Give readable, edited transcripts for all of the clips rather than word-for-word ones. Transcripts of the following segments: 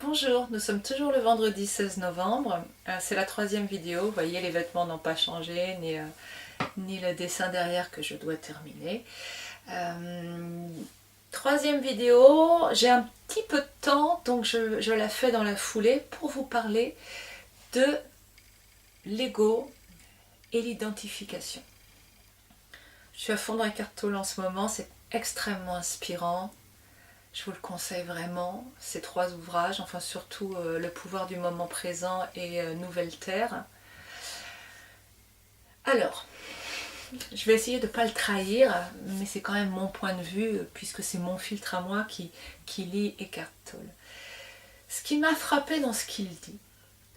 Bonjour, nous sommes toujours le vendredi 16 novembre. C'est la troisième vidéo. Vous voyez, les vêtements n'ont pas changé, ni le dessin derrière que je dois terminer. Euh, Troisième vidéo, j'ai un petit peu de temps, donc je la fais dans la foulée pour vous parler de l'ego et l'identification. Je suis à fond dans la carte en ce moment, c'est extrêmement inspirant. Je vous le conseille vraiment, ces trois ouvrages, enfin surtout Le pouvoir du moment présent et Nouvelle Terre. Alors, je vais essayer de ne pas le trahir, mais c'est quand même mon point de vue, puisque c'est mon filtre à moi qui lit Eckhart Tolle. Ce qui m'a frappé dans ce qu'il dit,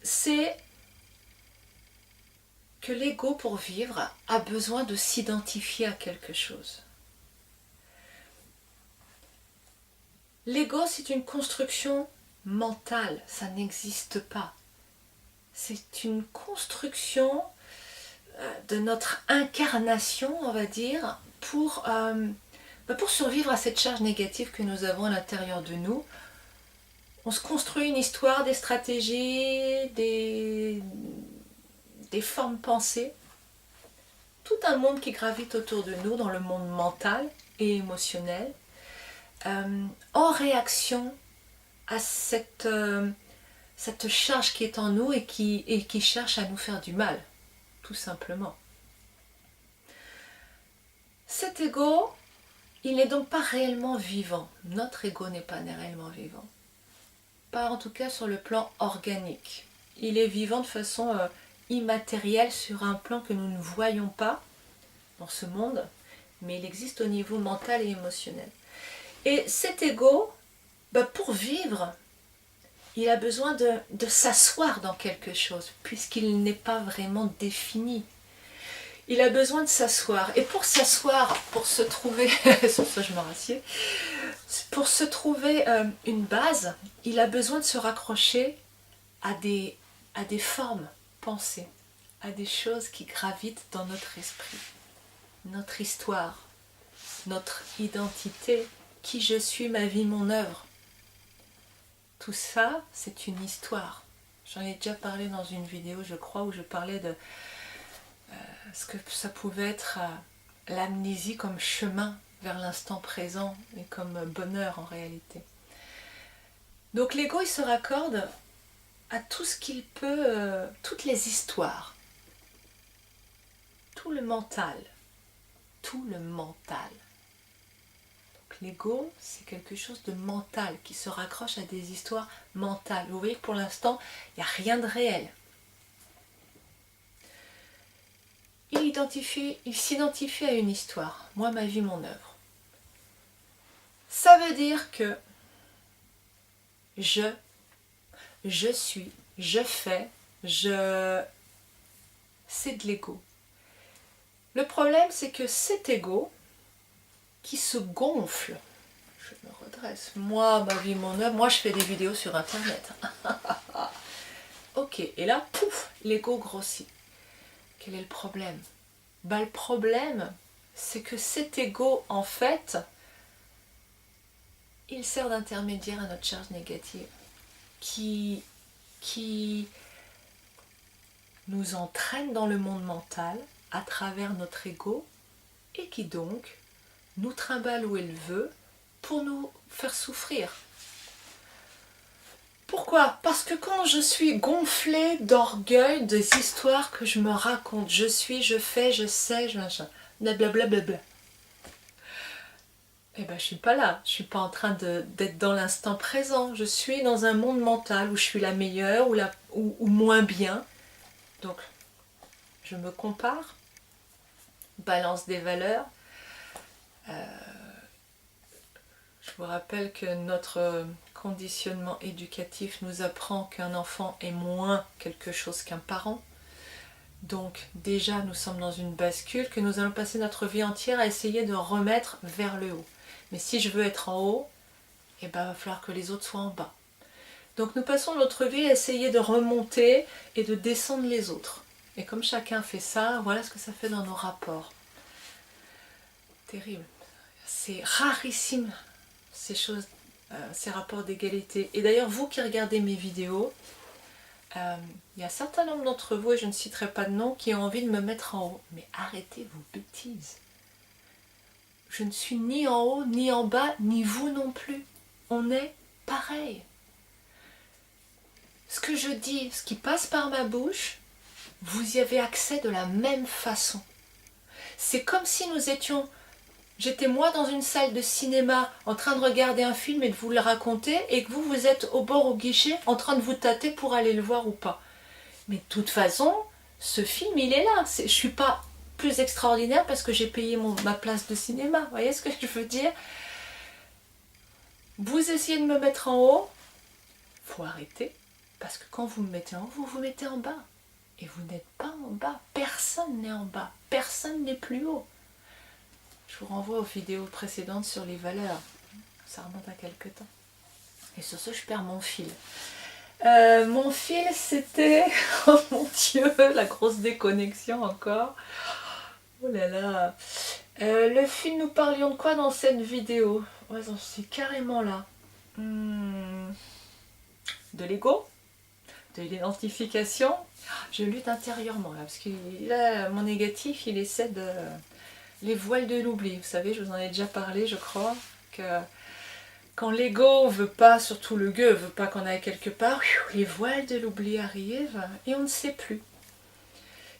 c'est que l'ego, pour vivre, a besoin de s'identifier à quelque chose. L'ego, c'est une construction mentale, ça n'existe pas. C'est une construction de notre incarnation, on va dire, pour survivre à cette charge négative que nous avons à l'intérieur de nous. On se construit une histoire, des stratégies, des formes pensées, tout un monde qui gravite autour de nous dans le monde mental et émotionnel, en réaction à cette charge qui est en nous et qui cherche à nous faire du mal, tout simplement. Cet ego, il n'est donc pas réellement vivant. Notre ego n'est pas réellement vivant. Pas en tout cas sur le plan organique. Il est vivant de façon immatérielle sur un plan que nous ne voyons pas dans ce monde, mais il existe au niveau mental et émotionnel. Et cet ego, pour vivre, il a besoin de s'asseoir dans quelque chose, puisqu'il n'est pas vraiment défini. Il a besoin de s'asseoir. Et pour s'asseoir, pour se trouver, sur ça je me rassieds, pour se trouver une base, il a besoin de se raccrocher à des formes pensées, à des choses qui gravitent dans notre esprit, notre histoire, notre identité, qui je suis, ma vie, mon œuvre. Tout ça, c'est une histoire. J'en ai déjà parlé dans une vidéo, je crois, où je parlais de ce que ça pouvait être l'amnésie comme chemin vers l'instant présent et comme bonheur en réalité. Donc l'ego, il se raccorde à tout ce qu'il peut, toutes les histoires, tout le mental, tout le mental. Donc l'ego, c'est quelque chose de mental qui se raccroche à des histoires mentales. Vous voyez que pour l'instant, il n'y a rien de réel. Il s'identifie à une histoire. Moi, ma vie, mon œuvre. Ça veut dire que je suis, je fais, c'est de l'ego. Le problème, c'est que cet ego qui se gonfle, je me redresse, moi, ma vie, mon œuvre, moi je fais des vidéos sur internet. Ok, et là, pouf, l'ego grossit. Quel est le problème? Le problème, c'est que cet ego, en fait, il sert d'intermédiaire à notre charge négative qui nous entraîne dans le monde mental à travers notre ego et qui donc nous trimballe où elle veut pour nous faire souffrir. Pourquoi? Parce que quand je suis gonflée d'orgueil des histoires que je me raconte, je suis, je fais, je sais, je machin, blablabla, eh ben je suis pas là, je suis pas en train d'être dans l'instant présent, je suis dans un monde mental où je suis la meilleure ou moins bien. Donc je me compare, balance des valeurs. Je vous rappelle que notre conditionnement éducatif nous apprend qu'un enfant est moins quelque chose qu'un parent. Donc déjà nous sommes dans une bascule que nous allons passer notre vie entière à essayer de remettre vers le haut. Mais si je veux être en haut, il va falloir que les autres soient en bas. Donc nous passons notre vie à essayer de remonter et de descendre les autres. Et comme chacun fait ça, voilà ce que ça fait dans nos rapports. Terrible. C'est rarissime ces choses ces rapports d'égalité. Et d'ailleurs, vous qui regardez mes vidéos, il y a un certain nombre d'entre vous, et je ne citerai pas de nom, qui ont envie de me mettre en haut. Mais arrêtez vos bêtises. Je ne suis ni en haut, ni en bas, ni vous non plus. On est pareil. Ce que je dis, ce qui passe par ma bouche, vous y avez accès de la même façon. C'est comme si nous étions... J'étais moi dans une salle de cinéma en train de regarder un film et de vous le raconter, et que vous êtes au bord au guichet en train de vous tâter pour aller le voir ou pas. Mais de toute façon, ce film il est là. Je ne suis pas plus extraordinaire parce que j'ai payé ma place de cinéma. Vous voyez ce que je veux dire? Vous essayez de me mettre en haut, faut arrêter. Parce que quand vous me mettez en haut, vous vous mettez en bas. Et vous n'êtes pas en bas. Personne n'est en bas. Personne n'est plus haut. Je vous renvoie aux vidéos précédentes sur les valeurs. Ça remonte à quelques temps. Et sur ce, je perds mon fil. Mon fil, c'était... Oh mon Dieu, la grosse déconnexion encore. Oh là là. Le fil, nous parlions de quoi dans cette vidéo? Ouais, j'en suis carrément là. De l'ego, de l'identification. Je lutte intérieurement là, parce que là, mon négatif, il essaie de... Les voiles de l'oubli, vous savez, je vous en ai déjà parlé, je crois, que quand l'ego veut pas, surtout le gueux veut pas qu'on aille quelque part, les voiles de l'oubli arrivent et on ne sait plus.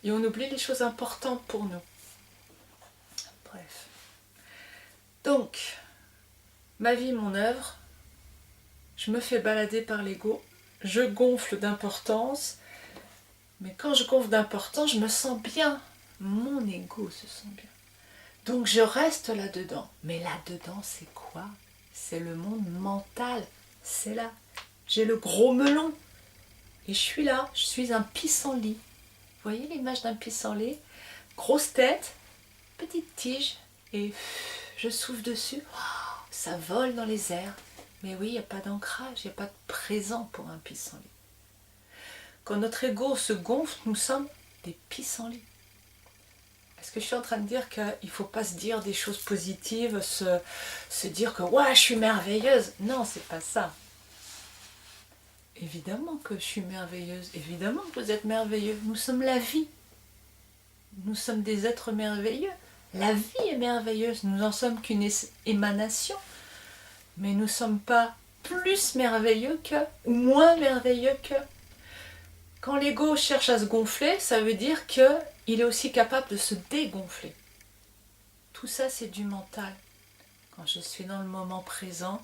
Et on oublie les choses importantes pour nous. Bref. Donc, ma vie, mon œuvre, je me fais balader par l'ego, je gonfle d'importance, mais quand je gonfle d'importance, je me sens bien. Mon ego se sent bien. Donc je reste là-dedans. Mais là-dedans, c'est quoi? C'est le monde mental. C'est là. J'ai le gros melon. Et je suis là. Je suis un pissenlit. Vous voyez l'image d'un pissenlit? Grosse tête, petite tige. Et je souffle dessus. Oh, ça vole dans les airs. Mais oui, il n'y a pas d'ancrage. Il n'y a pas de présent pour un pissenlit. Quand notre ego se gonfle, nous sommes des pissenlits. Est-ce que je suis en train de dire qu'il ne faut pas se dire des choses positives, se dire que ouais, je suis merveilleuse? Non, c'est pas ça. Évidemment que je suis merveilleuse, évidemment que vous êtes merveilleux. Nous sommes la vie. Nous sommes des êtres merveilleux. La vie est merveilleuse, nous n'en sommes qu'une émanation. Mais nous ne sommes pas plus merveilleux que, ou moins merveilleux que. Quand l'ego cherche à se gonfler, ça veut dire qu'il est aussi capable de se dégonfler. Tout ça, c'est du mental. Quand je suis dans le moment présent,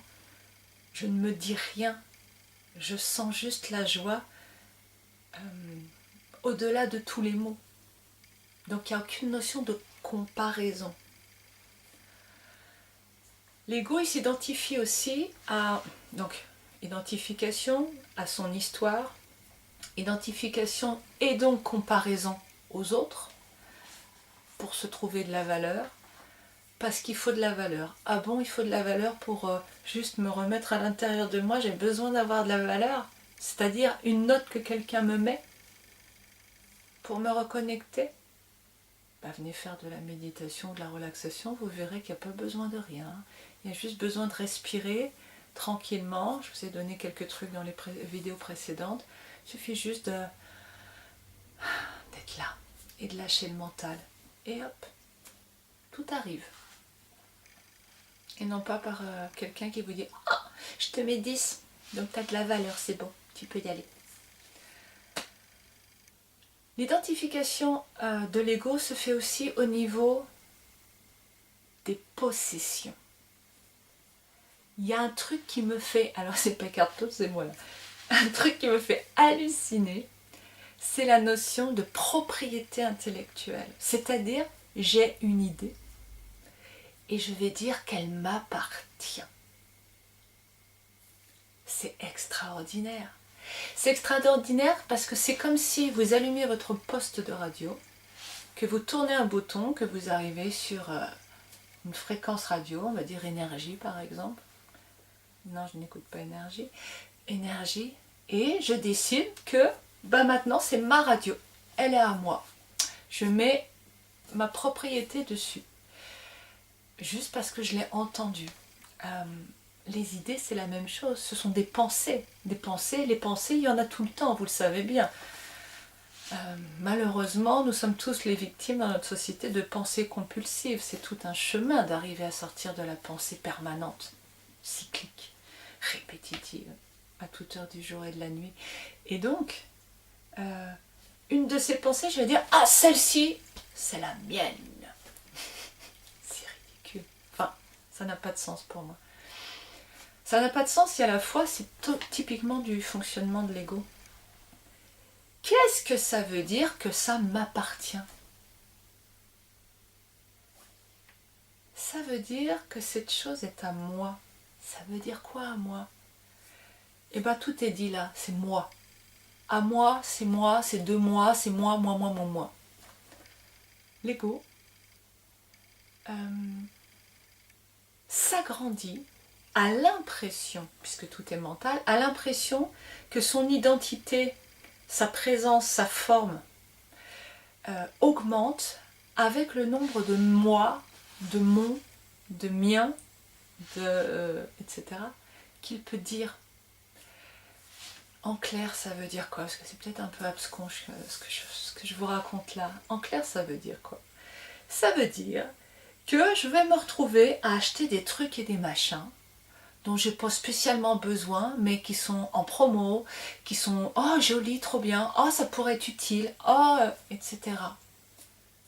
je ne me dis rien. Je sens juste la joie au-delà de tous les mots. Donc, il n'y a aucune notion de comparaison. L'ego, il s'identifie aussi à... Donc, identification à son histoire, identification et donc comparaison aux autres pour se trouver de la valeur, parce qu'il faut de la valeur. Ah bon, il faut de la valeur pour juste me remettre à l'intérieur de moi, j'ai besoin d'avoir de la valeur, c'est-à-dire une note que quelqu'un me met pour me reconnecter. Bah, venez faire de la méditation, de la relaxation, vous verrez qu'il n'y a pas besoin de rien. Il y a juste besoin de respirer tranquillement. Je vous ai donné quelques trucs dans les vidéos précédentes. Il suffit juste d'être là et de lâcher le mental. Et hop, tout arrive. Et non pas par quelqu'un qui vous dit « Oh, je te mets 10, donc tu as de la valeur, c'est bon, tu peux y aller. » L'identification de l'ego se fait aussi au niveau des possessions. Il y a un truc qui me fait, alors c'est pas Carto, c'est moi là, un truc qui me fait halluciner, c'est la notion de propriété intellectuelle. C'est-à-dire, j'ai une idée et je vais dire qu'elle m'appartient. C'est extraordinaire. C'est extraordinaire parce que c'est comme si vous allumiez votre poste de radio, que vous tournez un bouton, que vous arrivez sur une fréquence radio, on va dire énergie par exemple. Non, je n'écoute pas énergie. Énergie. Et je décide que maintenant c'est ma radio. Elle est à moi. Je mets ma propriété dessus. Juste parce que je l'ai entendue. les idées, c'est la même chose. Ce sont des pensées. Des pensées, les pensées, il y en a tout le temps, vous le savez bien. Malheureusement, nous sommes tous les victimes dans notre société de pensées compulsives. C'est tout un chemin d'arriver à sortir de la pensée permanente, cyclique, répétitive, à toute heure du jour et de la nuit. Et donc, une de ces pensées, je vais dire, ah, celle-ci, c'est la mienne. C'est ridicule. Enfin, ça n'a pas de sens pour moi. Ça n'a pas de sens et à la fois, c'est typiquement du fonctionnement de l'ego. Qu'est-ce que ça veut dire que ça m'appartient? Ça veut dire que cette chose est à moi. Ça veut dire quoi à moi? Eh bien, tout est dit là, c'est moi. À moi, c'est de moi, c'est moi, moi. L'ego s'agrandit à l'impression, puisque tout est mental, à l'impression que son identité, sa présence, sa forme augmente avec le nombre de moi, de mon, de mien, etc. qu'il peut dire. En clair, ça veut dire quoi? Parce que c'est peut-être un peu abscon ce que je vous raconte là. En clair, ça veut dire quoi? Ça veut dire que je vais me retrouver à acheter des trucs et des machins dont je n'ai pas spécialement besoin, mais qui sont en promo, qui sont oh joli, trop bien, oh ça pourrait être utile, oh etc.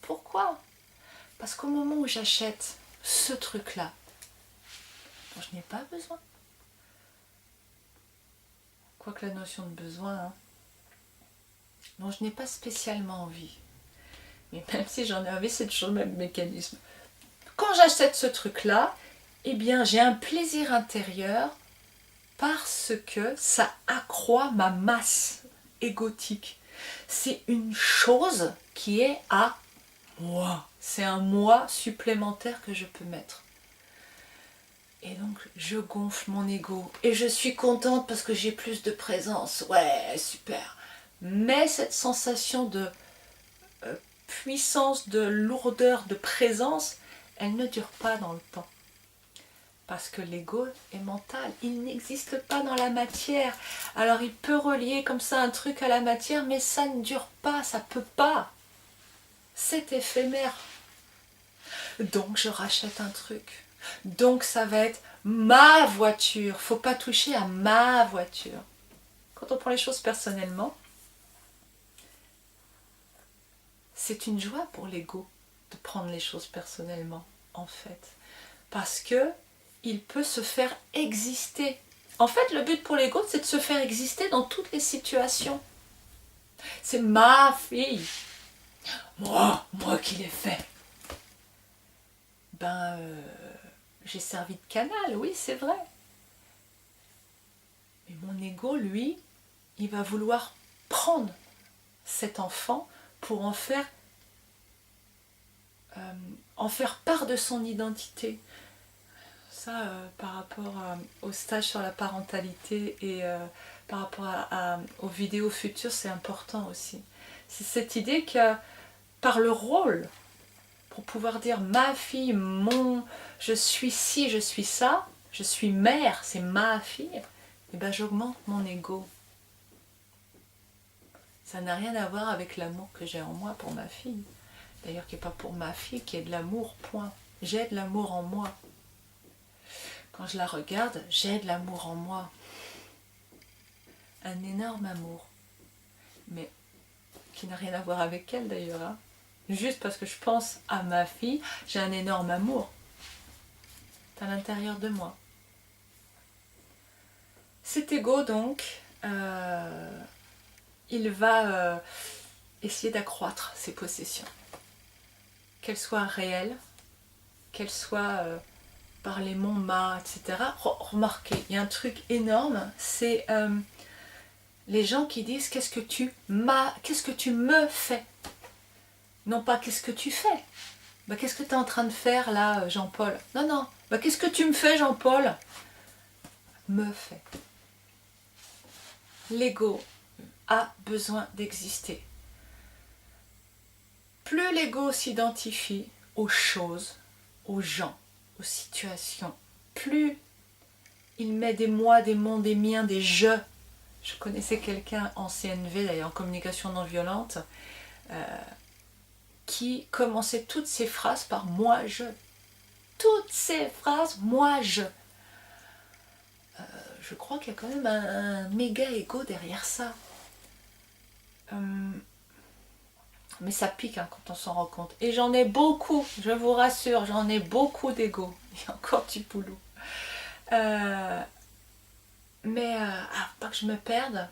Pourquoi? Parce qu'au moment où j'achète ce truc-là, dont je n'ai pas besoin, quoique la notion de besoin, hein, dont je n'ai pas spécialement envie, mais même si j'en ai envie, c'est toujours le même mécanisme. Quand j'achète ce truc-là, eh bien j'ai un plaisir intérieur parce que ça accroît ma masse égotique. C'est une chose qui est à moi. C'est un moi supplémentaire que je peux mettre. Et donc je gonfle mon ego. Et je suis contente parce que j'ai plus de présence. Ouais, super. Mais cette sensation de puissance, de lourdeur, de présence, elle ne dure pas dans le temps. Parce que l'ego est mental, il n'existe pas dans la matière. Alors il peut relier comme ça un truc à la matière, mais ça ne dure pas, ça peut pas. C'est éphémère. Donc je rachète un truc. Donc ça va être ma voiture. Faut pas toucher à ma voiture. Quand on prend les choses personnellement, c'est une joie pour l'ego de prendre les choses personnellement, en fait. Parce que il peut se faire exister. En fait, le but pour l'ego, c'est de se faire exister dans toutes les situations. C'est ma fille. Moi qui l'ai fait. J'ai servi de canal, oui, c'est vrai. Mais mon ego, lui, il va vouloir prendre cet enfant pour en faire part de son identité. Ça, par rapport au stage sur la parentalité et par rapport aux vidéos futures, c'est important aussi. C'est cette idée que par le rôle, pour pouvoir dire ma fille, je suis ci, je suis ça, je suis mère, c'est ma fille, et ben j'augmente mon ego. Ça n'a rien à voir avec l'amour que j'ai en moi pour ma fille. D'ailleurs, qui n'est pas pour ma fille, qui est de l'amour, point. J'ai de l'amour en moi. Quand je la regarde, j'ai de l'amour en moi. Un énorme amour. Mais qui n'a rien à voir avec elle d'ailleurs. Hein. Juste parce que je pense à ma fille, j'ai un énorme amour. C'est à l'intérieur de moi. Cet ego donc, il va essayer d'accroître ses possessions. Qu'elles soient réelles, qu'elles soient par les mots ma, etc. Remarquez, il y a un truc énorme, c'est les gens qui disent qu'est-ce que tu me fais? Non pas qu'est-ce que tu fais? Qu'est-ce que tu es en train de faire là, Jean-Paul? Non. Qu'est-ce que tu me fais, Jean-Paul? Me fait. L'ego a besoin d'exister. Plus l'ego s'identifie aux choses, aux gens, aux situations, plus il met des moi, des mon, des miens, des je. Je connaissais quelqu'un en CNV, d'ailleurs en communication non violente, qui commençait toutes ses phrases par moi, je. Toutes ces phrases, moi, je. Je crois qu'il y a quand même un méga ego derrière ça. Mais ça pique hein, quand on s'en rend compte. Et j'en ai beaucoup, je vous rassure, j'en ai beaucoup d'ego. Il y a encore du boulot. Pas que je me perde.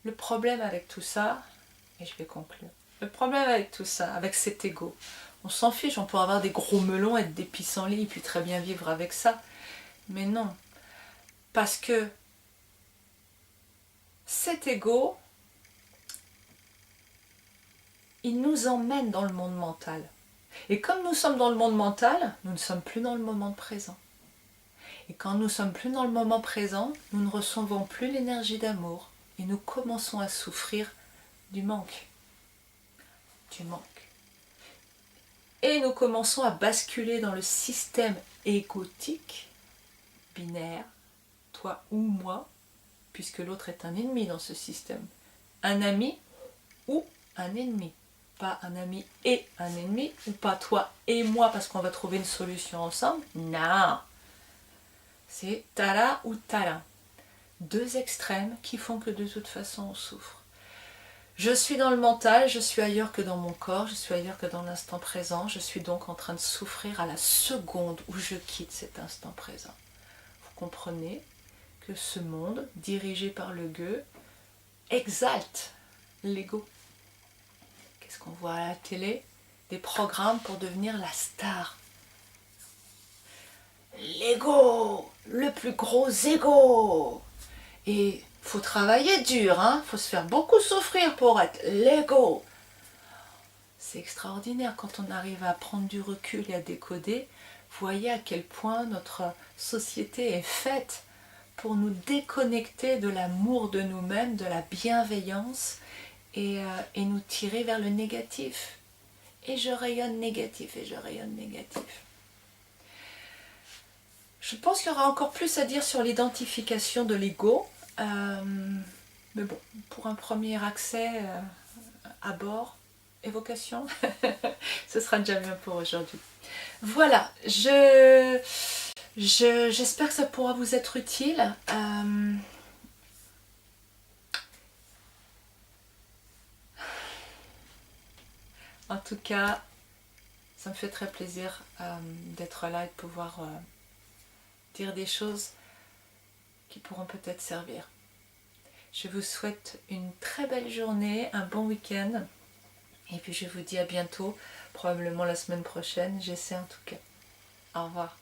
Le problème avec tout ça, et je vais conclure, le problème avec tout ça, avec cet ego, on s'en fiche, on peut avoir des gros melons, être des pissenlits, et puis très bien vivre avec ça. Mais non, parce que cet ego, il nous emmène dans le monde mental. Et comme nous sommes dans le monde mental, nous ne sommes plus dans le moment présent. Et quand nous ne sommes plus dans le moment présent, nous ne recevons plus l'énergie d'amour et nous commençons à souffrir du manque. Du manque. Et nous commençons à basculer dans le système égotique, binaire, toi ou moi, puisque l'autre est un ennemi dans ce système. Un ami ou un ennemi. Pas un ami et un ennemi, ou pas toi et moi parce qu'on va trouver une solution ensemble. Non. C'est tala ou tala. Deux extrêmes qui font que de toute façon on souffre. Je suis dans le mental, je suis ailleurs que dans mon corps, je suis ailleurs que dans l'instant présent, je suis donc en train de souffrir à la seconde où je quitte cet instant présent. Vous comprenez que ce monde, dirigé par le gueux, exalte l'ego. Qu'est-ce qu'on voit à la télé? Des programmes pour devenir la star. L'ego, le plus gros ego. Et faut travailler dur, hein, faut se faire beaucoup souffrir pour être l'ego. C'est extraordinaire quand on arrive à prendre du recul et à décoder. Voyez à quel point notre société est faite pour nous déconnecter de l'amour de nous-mêmes, de la bienveillance et nous tirer vers le négatif. Et je rayonne négatif, et je rayonne négatif. Je pense qu'il y aura encore plus à dire sur l'identification de l'ego. Mais bon, pour un premier accès à bord, évocation, ce sera déjà bien pour aujourd'hui. Voilà, j'espère que ça pourra vous être utile. En tout cas, ça me fait très plaisir d'être là et de pouvoir dire des choses qui pourront peut-être servir. Je vous souhaite une très belle journée, un bon week-end. Et puis je vous dis à bientôt, probablement la semaine prochaine, j'essaie en tout cas. Au revoir.